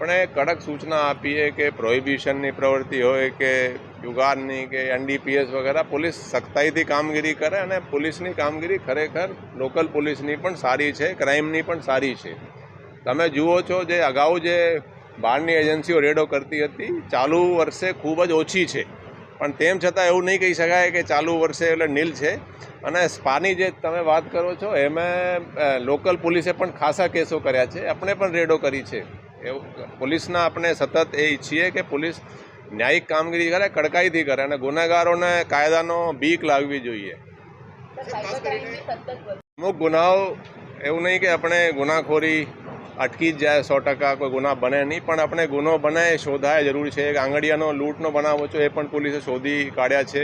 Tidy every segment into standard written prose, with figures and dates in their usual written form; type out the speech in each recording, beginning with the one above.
આપણે કડક સૂચના આપીએ કે પ્રોહિબિશનની પ્રવૃત્તિ હોય કે જુગારની કે એનડીપીએસ વગેરે, પોલીસ સખ્તાઈથી કામગીરી કરે અને પોલીસની કામગીરી ખરેખર લોકલ પોલીસની પણ સારી છે, ક્રાઇમની પણ સારી છે. તમે જુઓ છો જે અગાઉ જે બહારની એજન્સીઓ રેડો કરતી હતી ચાલુ વર્ષે ખૂબ જ ઓછી છે, પણ તેમ છતાં એવું નહીં કહી શકાય કે ચાલુ વર્ષે એટલે નીલ છે. અને સ્પાની જે તમે વાત કરો છો એમાં લોકલ પોલીસે પણ ખાસા કેસો કર્યા છે, આપણે પણ રેડો કરી છે. એવું પોલીસના આપણે સતત એ ઈચ્છીએ કે પોલીસ ન્યાયિક કામગીરી કરે, કડકાઈથી કરે અને ગુનેગારોને કાયદાનો બીક લાગવી જોઈએ. અમુક ગુનાઓ એવું નહીં કે આપણે ગુનાખોરી અટકી જ જાય 100%, કોઈ ગુના બને નહીં, પણ આપણે ગુનો બને એ શોધાય જરૂર છે. એક આંગડિયાનો લૂંટનો બનાવ હતો એ પણ પોલીસે શોધી કાઢ્યા છે,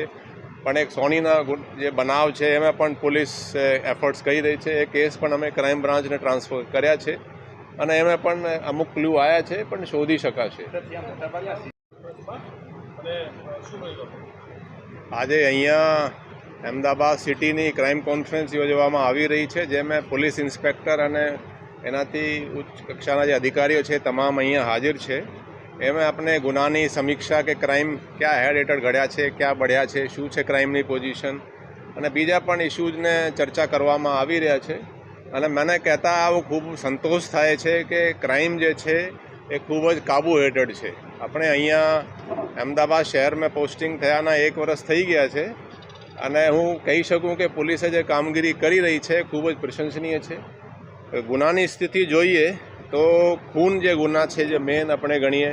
પણ એક સોનીના જે બનાવ છે એમાં પણ પોલીસ એફર્ટ્સ કરી રહી છે. એ કેસ પણ અમે ક્રાઇમ બ્રાન્ચને ટ્રાન્સફર કર્યા છે અને એમાં પણ અમુક ક્લુ આવ્યા છે, પણ શોધી શકાશે. આજે અહીંયા અમદાવાદ સિટીની ક્રાઇમ કોન્ફરન્સ યોજવામાં આવી રહી છે, જેમાં પોલીસ ઇન્સ્પેક્ટર અને એનાથી ઉચ્ચ કક્ષાના જે અધિકારીઓ છે તમામ અહીંયા હાજર છે. એમાં આપણે ગુનાની સમીક્ષા કે ક્રાઇમ ક્યાં હેડ હેઠળ ઘડ્યા છે, ક્યાં બઢ્યા છે, શું છે ક્રાઇમની પોઝિશન અને બીજા પણ ઇસ્યુઝને ચર્ચા કરવામાં આવી રહ્યા છે. અને મને કહેતા આવો ખૂબ સંતોષ થાય છે કે ક્રાઇમ જે છે એ ખૂબ જ કાબૂ હેઠળ છે. આપણે અહીંયા અમદાવાદ શહેરમાં પોસ્ટિંગ થયાના 1 વર્ષ થઈ ગયા છે અને હું કહી શકું કે પોલીસે જે કામગીરી કરી રહી છે ખૂબ જ પ્રશંસનીય છે. ગુનાની સ્થિતિ જોઈએ તો ખૂન જે ગુના છે જે મેન આપણે ગણીએ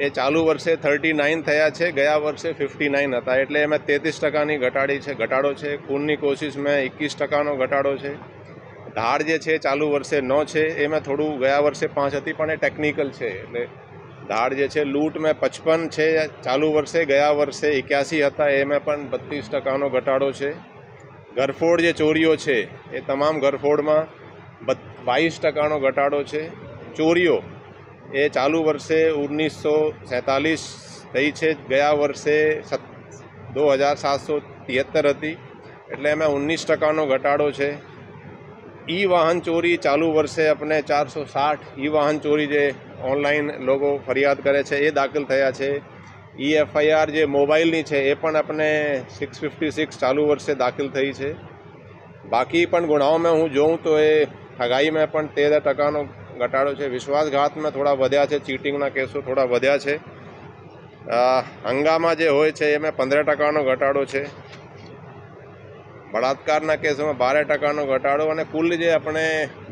એ ચાલુ વર્ષે 39 થયા છે, ગયા વર્ષે 59 હતા, એટલે એમાં 33%ની ઘટાડો છે. ખૂનની કોશિશમાં 21%નો ઘટાડો છે. ધાડ જે છે ચાલુ વર્ષે 9 છે, એમાં થોડું ગયા વર્ષે 5 હતી, પણ એ ટેકનિકલ છે. એટલે ધાડ જે છે લૂંટમાં 55 છે ચાલુ વર્ષે, ગયા વર્ષે 81 હતા, એમાં પણ 32%નો ઘટાડો છે. ઘરફોડ જે ચોરીઓ છે એ તમામ ઘરફોડમાં 22%નો ઘટાડો છે. ચોરીઓ એ ચાલુ વર્ષે 1947 થઈ છે, ગયા વર્ષે 2773 હતી, એટલે એમાં 19%નો ઘટાડો છે. ઈ વાહન ચોરી ચાલુ વર્ષે આપણે 460 ઈ વાહન ચોરી જે ઓનલાઈન લોકો ફરિયાદ કરે છે એ દાખલ થયા છે. ઈ એફઆઈઆર જે મોબાઈલની છે એ પણ આપણે 656 ચાલુ વર્ષે દાખલ થઈ છે. બાકી પણ ગુનાઓમાં હું જોઉં તો એ ઠગાઈમાં પણ 13%નો ઘટાડો છે. વિશ્વાસઘાતમાં થોડા વધ્યા છે, ચીટિંગના કેસો થોડા વધ્યા છે. હંગામા જે હોય છે એમાં 15%નો ઘટાડો છે. બળાત્કારના કેસોમાં 12%નો ઘટાડો અને કુલ જે આપણે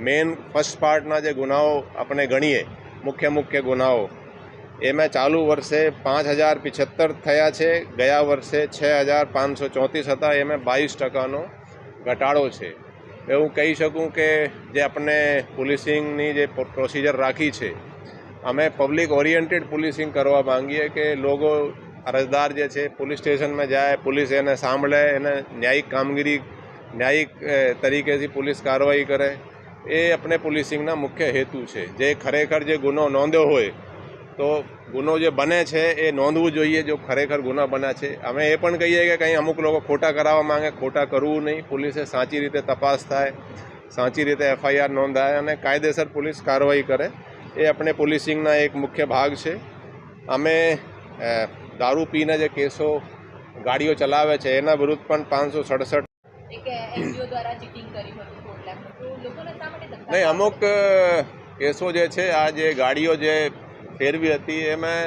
મેઇન ફર્સ્ટ પાર્ટના જે ગુનાઓ આપણે ગણીએ મુખ્ય ગુનાઓ એમાં ચાલુ વર્ષે 5075 થયા છે, ગયા વર્ષે 6534 હતા, એમાં 22%નો ઘટાડો છે. એવું કહી શકું કે જે આપણે પોલીસિંગની જે પ્રોસિજર રાખી છે અમે પબ્લિક ઓરિએન્ટેડ પોલીસિંગ કરવા માંગીએ કે લોકો અરજદાર જે છે પોલીસ સ્ટેશનમાં જાય, પોલીસ એને સાંભળે, એને ન્યાયિક તરીકેથી પોલીસ કાર્યવાહી કરે. એ આપણે પોલીસિંગના મુખ્ય હેતુ છે. જે ખરેખર જે ગુનો નોંધ્યો હોય તો ગુનો જે બને છે એ નોંધવું જોઈએ જો ખરેખર ગુના બન્યા છે. અમે એ પણ કહીએ કે કંઈ અમુક લોકો ખોટા કરાવવા માંગે, ખોટા કરવું નહીં. પોલીસે સાચી રીતે તપાસ થાય, સાચી રીતે એફઆઈઆર નોંધાય અને કાયદેસર પોલીસ કાર્યવાહી કરે. એ આપણે પોલીસિંગના એક મુખ્ય ભાગ છે. અમે દારૂ પીને જે કેસો ગાડીઓ ચલાવે છે એના વિરુદ્ધ પણ 567 નહીં, અમુક કેસો જે છે આ જે ગાડીઓ જે ફેરવી હતી એમાં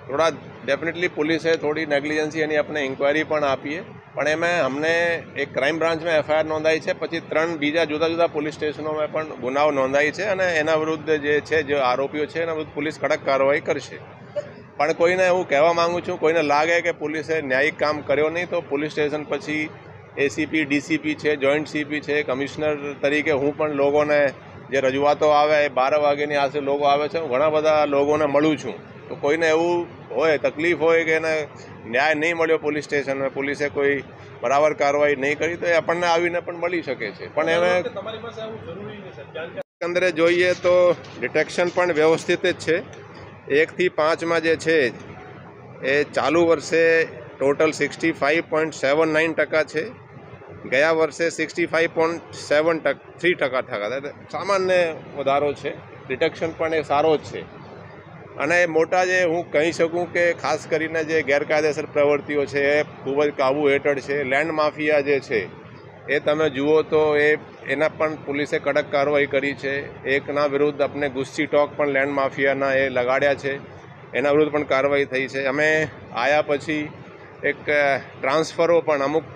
થોડા ડેફિનેટલી પોલીસે થોડી નેગ્લિજન્સી એની આપણે ઇન્ક્વાયરી પણ આપીએ, પણ એમાં અમને એક ક્રાઇમ બ્રાન્ચમાં એફઆઈઆર નોંધાઈ છે, પછી 3 બીજા જુદા પોલીસ સ્ટેશનોમાં પણ ગુનાઓ નોંધાઈ છે અને એના વિરુદ્ધ જે છે જે આરોપીઓ છે એના વિરુદ્ધ પોલીસ કડક કાર્યવાહી કરશે. પણ કોઈને હું કહેવા માગું છું, કોઈને લાગે કે પોલીસે ન્યાયિક કામ કર્યો નહીં તો પોલીસ સ્ટેશન પછી એસીપી, ડીસીપી છે, જોઈન્ટ સીપી છે, કમિશનર તરીકે હું પણ લોકોને જે રજૂઆતો આવે એ 12 વાગ્યાની આસપાસ લોકો આવે છે, હું ઘણા બધા લોકોને મળું છું. તો કોઈને એવું હોય, તકલીફ હોય કે એને ન્યાય નહીં મળ્યો પોલીસ સ્ટેશનમાં, પોલીસે કોઈ બરાબર કાર્યવાહી નહીં કરી તો એ આપણને આવીને પણ મળી શકે છે. પણ એને અંદર જોઈએ તો ડિટેક્શન પણ વ્યવસ્થિત જ છે. 1 થી 5માં જે છે એ ચાલુ વર્ષે ટોટલ 65.79% છે, ગયા વર્ષે 65.73% થયા. સામાન્ય વધારો છે. ડિટેક્શન પણ એ સારો જ છે. અને મોટા જે હું કહી શકું કે ખાસ કરીને જે ગેરકાયદેસર પ્રવૃત્તિઓ છે એ ખૂબ જ કાબુ હેઠળ છે. લેન્ડ માફિયા જે છે એ તમે જુઓ તો એના પણ પોલીસે કડક કાર્યવાહી કરી છે. એકના વિરુદ્ધ આપણે ગુસ્સી ટોક પણ લેન્ડ માફિયાના એ લગાડ્યા છે, એના વિરુદ્ધ પણ કાર્યવાહી થઈ છે. અમે આવ્યા પછી એક ટ્રાન્સફરો પણ અમુક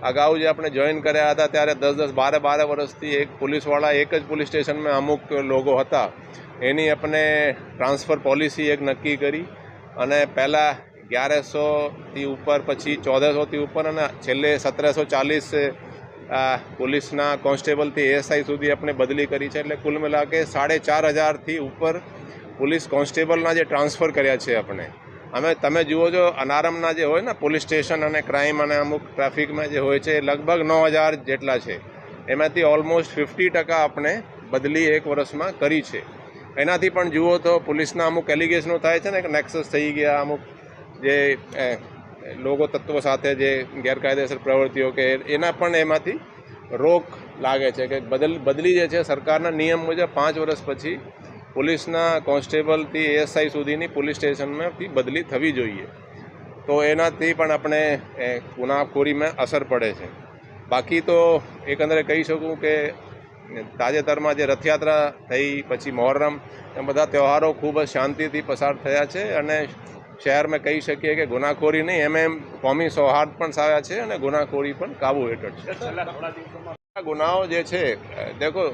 અગાઉ જે આપણે જોઈન કર્યા હતા ત્યારે 10-10, 12-12 વર્ષથી એક પોલીસવાળા એક જ પોલીસ સ્ટેશનમાં અમુક લોકો હતા, એની આપણે ટ્રાન્સફર પોલિસી એક નક્કી કરી અને પહેલાં 1100થી ઉપર, પછી 1400થી ઉપર અને છેલ્લે 1740 પોલીસના કોન્સ્ટેબલથી એએસઆઈ સુધી આપણે બદલી કરી છે. એટલે કુલ મિલા કે 4500થી ઉપર પોલીસ કોન્સ્ટેબલના જે ટ્રાન્સફર કર્યા છે આપણે. તમે જુઓ છો અનારમના જે હોય ને પોલીસ સ્ટેશન અને ક્રાઇમ અને અમુક ટ્રાફિકમાં જે હોય છે એ લગભગ 9000 જેટલા છે. એમાંથી ઓલમોસ્ટ 50% આપણે બદલી એક વર્ષમાં કરી છે. એનાથી પણ જુઓ તો પોલીસના અમુક એલિગેશનો થાય છે ને કે નેક્સસ થઈ ગયા, અમુક જે લોકો તત્વો સાથે જે ગેરકાયદેસર પ્રવૃત્તિઓ કે એના પણ એમાંથી રોક લાગે છે કે બદલી જે છે સરકારના નિયમ મુજબ 5 વર્ષ પછી પોલીસના કોન્સ્ટેબલથી એએસઆઈ સુધીની પોલીસ સ્ટેશનમાંથી બદલી થવી જોઈએ. તો એનાથી પણ આપણે ગુનાખોરીમાં અસર પડે છે. બાકી તો એકંદરે કહી શકું કે તાજેતરમાં જે રથયાત્રા થઈ, પછી મહોરમ, એ બધા તહેવારો ખૂબ જ શાંતિથી પસાર થયા છે અને શહેરમાં કહી શકીએ કે ગુનાખોરી નહીં, એમ કોમી સૌહાર્દ પણ સારા છે અને ગુનાખોરી પણ કાબુ હેઠળ છે. ગુનાઓ જે છે દેખો,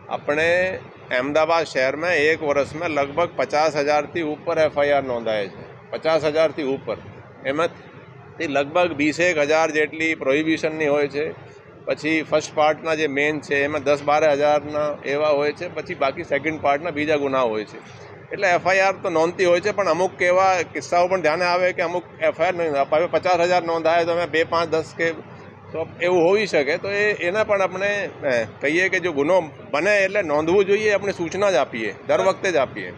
આપણે અમદાવાદ શહેરમાં એક વર્ષમાં લગભગ 50,000થી ઉપર એફઆઈઆર નોંધાય છે. 50,000થી ઉપર. એમાંથી લગભગ 20,000 જેટલી પ્રોહિબિશનની હોય છે. પછી ફર્સ્ટ પાર્ટના જે મેઇન છે એમાં 10-12 હજારના એવા હોય છે. પછી બાકી સેકન્ડ પાર્ટના બીજા ગુના હોય છે. એટલે એફઆઈઆર તો નોંધતી હોય છે, પણ અમુક એવા કિસ્સાઓ પણ ધ્યાને આવે કે અમુક એફઆઈઆર નહીં, 50,000 નોંધાય તો અમે 2, 5, 10 કે તો એવું હોઈ શકે. તો એના પણ આપણે કહીએ કે જો ગુનો બને એટલે નોંધવું જોઈએ, આપણે સૂચના જ આપીએ, દર વખતે જ આપીએ.